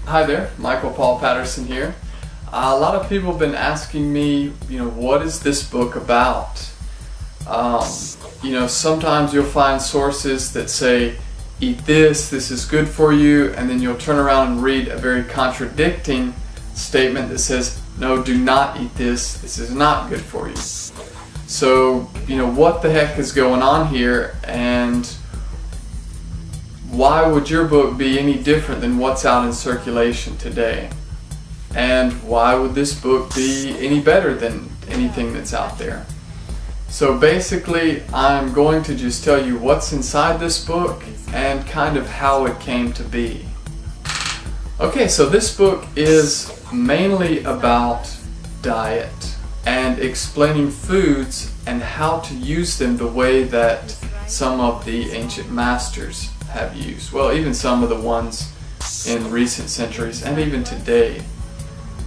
Hi there, Michael Paul Patterson here. A lot of people have been asking me, what is this book about? Sometimes you'll find sources that say, eat this is good for you, and then you'll turn around and read a very contradicting statement that says, no, do not eat this is not good for you. So, what the heck is going on here, and why would your book be any different than what's out in circulation today? And why would this book be any better than anything that's out there? So basically, I'm going to just tell you what's inside this book and kind of how it came to be. Okay, so this book is mainly about diet and explaining foods and how to use them the way that some of the ancient masters have used. Well, even some of the ones in recent centuries and even today.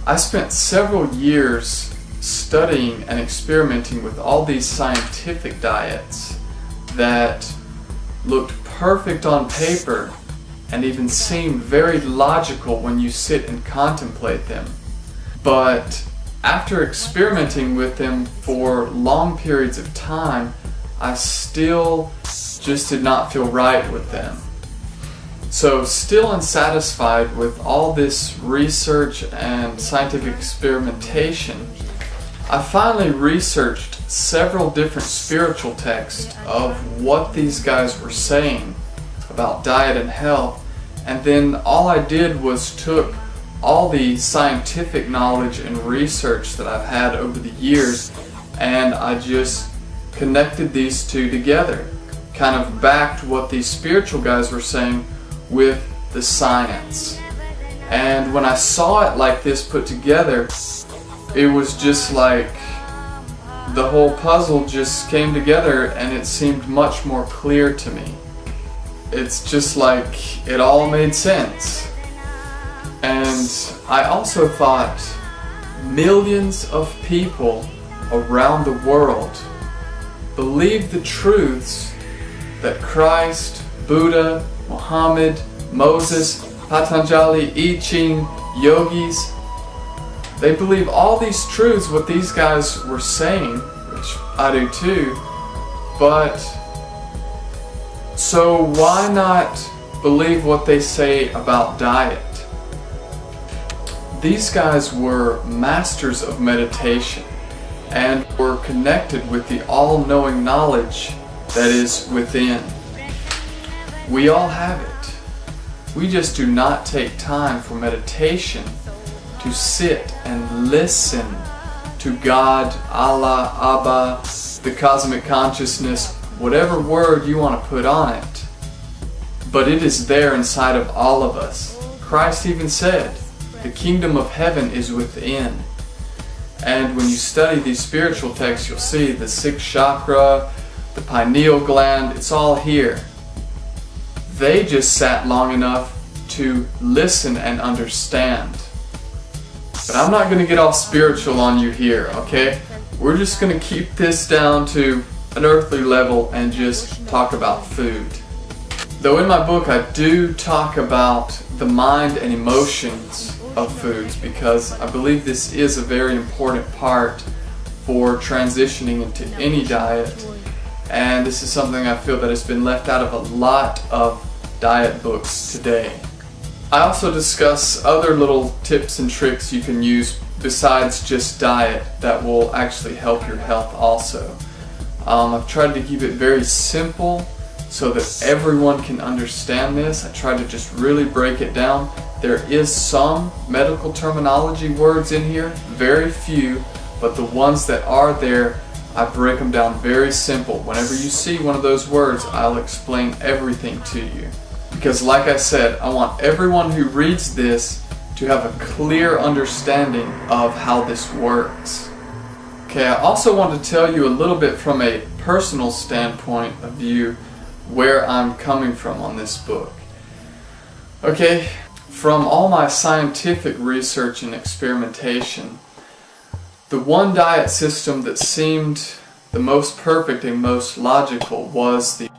I spent several years studying and experimenting with all these scientific diets that looked perfect on paper and even seemed very logical when you sit and contemplate them. But after experimenting with them for long periods of time, I still just did not feel right with them. So, still unsatisfied with all this research and scientific experimentation, I finally researched several different spiritual texts of what these guys were saying about diet and health, and then all I did was took all the scientific knowledge and research that I've had over the years, and I just connected these two together, kind of backed what these spiritual guys were saying with the science. And when I saw it like this put together, it was just like the whole puzzle just came together and it seemed much more clear to me. It's just like it all made sense. And I also thought millions of people around the world believe the truths that Christ, Buddha, Muhammad, Moses, Patanjali, I Ching, yogis, they believe all these truths, what these guys were saying, which I do too, but so why not believe what they say about diet? These guys were masters of meditation and were connected with the all-knowing knowledge that is within. We all have it. We just do not take time for meditation to sit and listen to God, Allah, Abba, the cosmic consciousness, whatever word you want to put on it. But it is there inside of all of us. Christ even said, the kingdom of heaven is within. And when you study these spiritual texts, you'll see the sixth chakra, the pineal gland, it's all here. They just sat long enough to listen and understand. But I'm not going to get all spiritual on you here, okay? We're just going to keep this down to an earthly level and just talk about food. Though in my book I do talk about the mind and emotions of foods, because I believe this is a very important part for transitioning into any diet, and this is something I feel that has been left out of a lot of diet books today. I also discuss other little tips and tricks you can use besides just diet that will actually help your health also. I've tried to keep it very simple so that everyone can understand this. I try to just really break it down. There is some medical terminology words in here, very few, but the ones that are there, I break them down very simple. Whenever you see one of those words, I'll explain everything to you. Because like I said, I want everyone who reads this to have a clear understanding of how this works. Okay, I also want to tell you a little bit from a personal standpoint of view where I'm coming from on this book. Okay, from all my scientific research and experimentation, the one diet system that seemed the most perfect and most logical was the